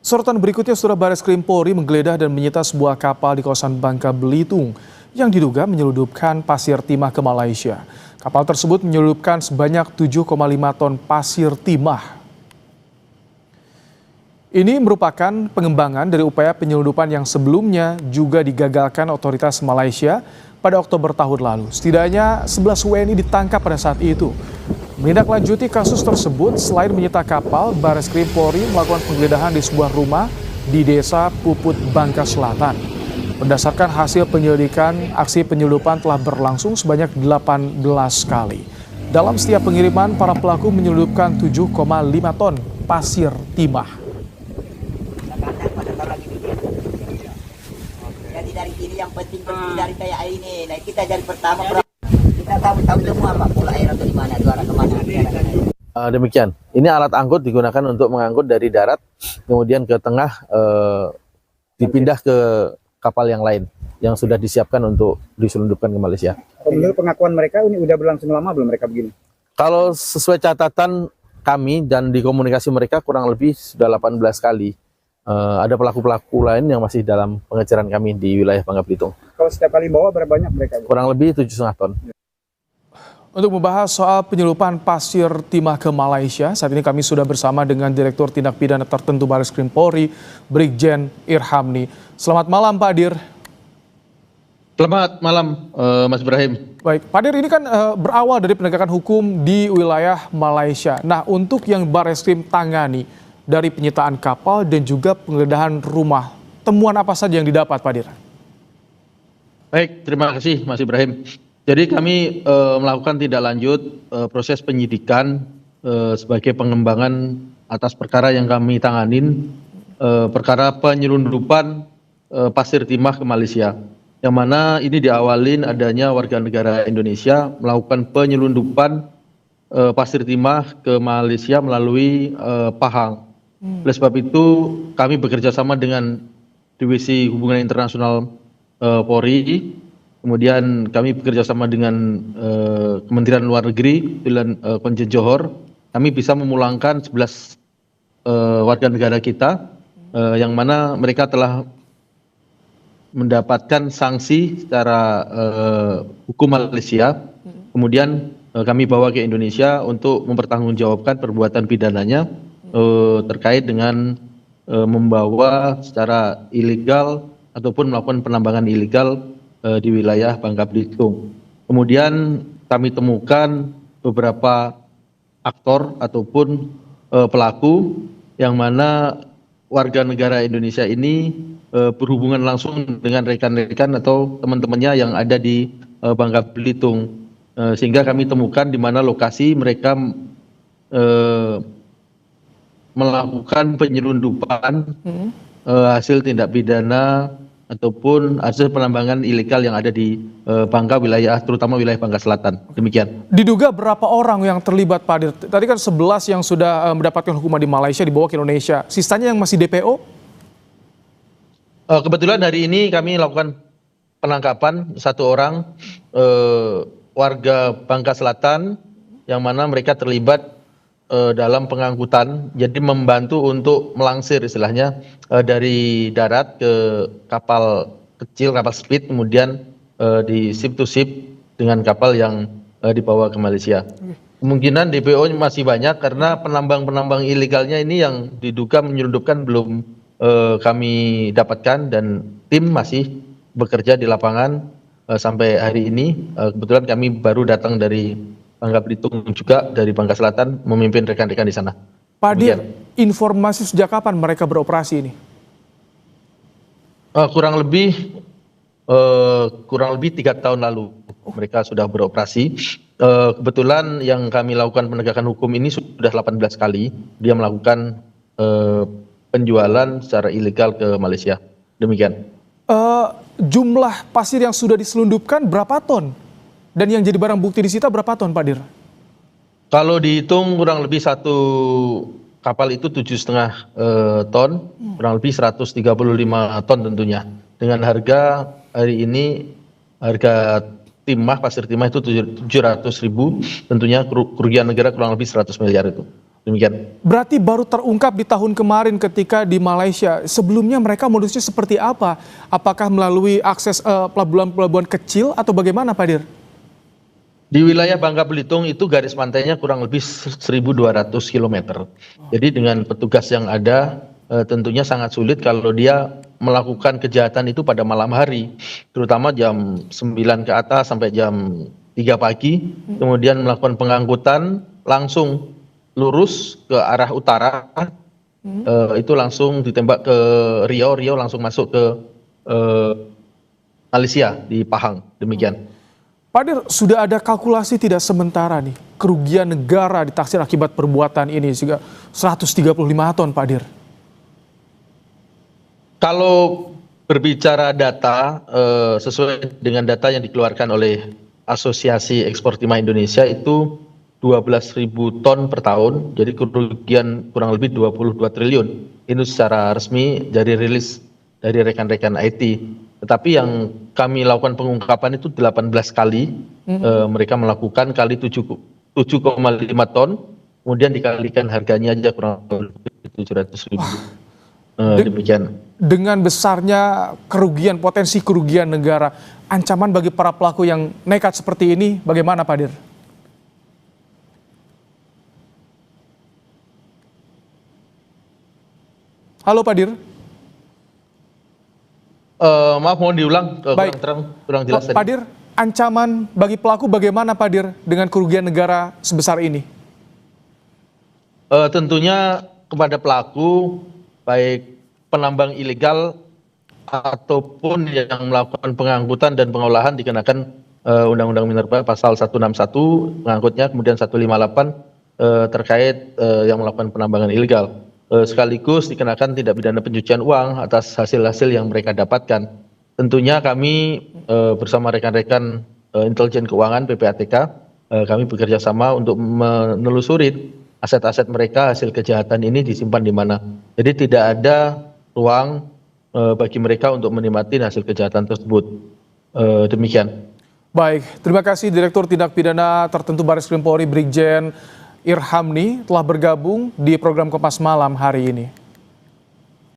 Sorotan berikutnya, Saudara, Bareskrim Polri menggeledah dan menyita sebuah kapal di kawasan Bangka Belitung yang diduga menyelundupkan pasir timah ke Malaysia. Kapal tersebut menyelundupkan sebanyak 7,5 ton pasir timah. Ini merupakan pengembangan dari upaya penyelundupan yang sebelumnya juga digagalkan otoritas Malaysia pada Oktober tahun lalu. Setidaknya 11 WNI ditangkap pada saat itu. Menindaklanjuti kasus tersebut, selain menyita kapal, Bareskrim Polri melakukan penggeledahan di sebuah rumah di Desa Puput, Bangka Selatan. Berdasarkan hasil penyelidikan, aksi penyelundupan telah berlangsung sebanyak 18 kali. Dalam setiap pengiriman, para pelaku menyelundupkan 7,5 ton pasir timah. Jadi dari sini yang penting dari kayak ini, nah kita dari pertama kita tahu semua Pak, pola air atau di mana, juara kemana. Demikian, ini alat angkut digunakan untuk mengangkut dari darat, kemudian ke tengah dipindah ke kapal yang lain yang sudah disiapkan untuk diselundupkan ke Malaysia. Menurut pengakuan mereka, ini udah berlangsung lama belum mereka begini? Kalau sesuai catatan kami dan di komunikasi mereka kurang lebih sudah 18 kali. Ada pelaku-pelaku lain yang masih dalam pengejaran kami di wilayah Bangka Belitung. Kalau setiap kali bawa berapa banyak mereka? Kurang lebih 7,5 ton. Untuk membahas soal penyeludupan pasir timah ke Malaysia, saat ini kami sudah bersama dengan Direktur Tindak Pidana Tertentu Bareskrim Polri, Brigjen Irhamni. Selamat malam, Pak Dir. Selamat malam, Mas Ibrahim. Baik, Pak Dir, ini kan berawal dari penegakan hukum di wilayah Malaysia. Nah, untuk yang Bareskrim tangani dari penyitaan kapal dan juga penggeledahan rumah, temuan apa saja yang didapat, Pak Dir? Baik, terima kasih Mas Ibrahim. Jadi kami melakukan tindak lanjut proses penyidikan sebagai pengembangan atas perkara yang kami tanganin, perkara penyelundupan pasir timah ke Malaysia. Yang mana ini diawalin adanya warga negara Indonesia melakukan penyelundupan pasir timah ke Malaysia melalui Pahang. Oleh sebab itu kami bekerja sama dengan Divisi Hubungan Internasional Polri, kemudian kami bekerja sama dengan Kementerian Luar Negeri, Pilihan Konjen Johor. Kami bisa memulangkan 11 warga negara kita, yang mana mereka telah mendapatkan sanksi secara hukum Malaysia. Kemudian kami bawa ke Indonesia untuk mempertanggungjawabkan perbuatan pidananya terkait dengan membawa secara ilegal ataupun melakukan penambangan ilegal di wilayah Bangka Belitung. Kemudian kami temukan beberapa aktor ataupun pelaku yang mana warga negara Indonesia ini berhubungan langsung dengan rekan-rekan atau teman-temannya yang ada di Bangka Belitung, sehingga kami temukan di mana lokasi mereka melakukan penyelundupan hasil tindak pidana ataupun hasil penambangan ilegal yang ada di Bangka wilayah, terutama wilayah Bangka Selatan. Demikian. Diduga berapa orang yang terlibat, Pak Dir? Tadi kan 11 yang sudah mendapatkan hukuman di Malaysia dibawa ke Indonesia. Sisanya yang masih DPO? Kebetulan hari ini kami lakukan penangkapan satu orang warga Bangka Selatan yang mana mereka terlibat dalam pengangkutan, jadi membantu untuk melangsir istilahnya dari darat ke kapal kecil, kapal speed, kemudian di ship to ship dengan kapal yang dibawa ke Malaysia. Kemungkinan DPO masih banyak karena penambang-penambang ilegalnya ini yang diduga menyelundupkan belum kami dapatkan, dan tim masih bekerja di lapangan sampai hari ini. Kebetulan kami baru datang dari Bangka Belitung, juga dari Bangka Selatan, memimpin rekan-rekan di sana. Pak Dir, informasi sejak kapan mereka beroperasi ini? Kurang lebih 3 tahun lalu mereka sudah beroperasi. Kebetulan yang kami lakukan penegakan hukum ini sudah 18 kali dia melakukan penjualan secara ilegal ke Malaysia. Demikian. Jumlah pasir yang sudah diselundupkan berapa ton? Dan yang jadi barang bukti disita berapa ton, Pak Dir? Kalau dihitung kurang lebih satu kapal itu 7,5 ton, kurang lebih 135 ton tentunya. Dengan harga hari ini, harga timah, pasir timah itu 700.000, tentunya kerugian negara kurang lebih 100 miliar itu. Demikian. Berarti baru terungkap di tahun kemarin ketika di Malaysia. Sebelumnya mereka modusnya seperti apa? Apakah melalui akses pelabuhan-pelabuhan kecil atau bagaimana, Pak Dir? Di wilayah Bangka Belitung itu garis pantainya kurang lebih 1.200 km. Jadi dengan petugas yang ada tentunya sangat sulit kalau dia melakukan kejahatan itu pada malam hari, terutama jam 9 ke atas sampai jam 3 pagi, kemudian melakukan pengangkutan langsung lurus ke arah utara, itu langsung ditembak ke Riau, Riau langsung masuk ke Malaysia di Pahang, demikian. Pak Dir, sudah ada kalkulasi tidak sementara nih kerugian negara ditaksir akibat perbuatan ini juga 135 ton, Pak Dir. Kalau berbicara data sesuai dengan data yang dikeluarkan oleh Asosiasi Ekspor Timah Indonesia itu 12.000 ton per tahun, jadi kerugian kurang lebih 22 triliun. Ini secara resmi dari rilis dari rekan-rekan IT. Tetapi yang kami lakukan pengungkapan itu 18 kali, mereka melakukan kali 7,5 ton, kemudian dikalikan harganya aja kurang lebih 700.000. Demikian. Dengan besarnya kerugian, potensi kerugian negara, ancaman bagi para pelaku yang nekat seperti ini bagaimana, Pak Dir? Halo Pak Dir. Maaf, mohon diulang, kurang jelas. Pak Dir, ancaman bagi pelaku bagaimana, Pak Dir, dengan kerugian negara sebesar ini? Tentunya kepada pelaku, baik penambang ilegal ataupun yang melakukan pengangkutan dan pengolahan dikenakan Undang-Undang Minerba pasal 161 pengangkutnya, kemudian 158 terkait yang melakukan penambangan ilegal. Sekaligus dikenakan tindak pidana pencucian uang atas hasil-hasil yang mereka dapatkan. Tentunya kami bersama rekan-rekan intelijen keuangan PPATK, kami bekerja sama untuk menelusuri aset-aset mereka, hasil kejahatan ini disimpan di mana. Jadi tidak ada ruang bagi mereka untuk menikmati hasil kejahatan tersebut. Demikian. Baik, terima kasih Direktur Tindak Pidana Tertentu Bareskrim Polri Brigjen Irhamni telah bergabung di program Kompas Malam hari ini.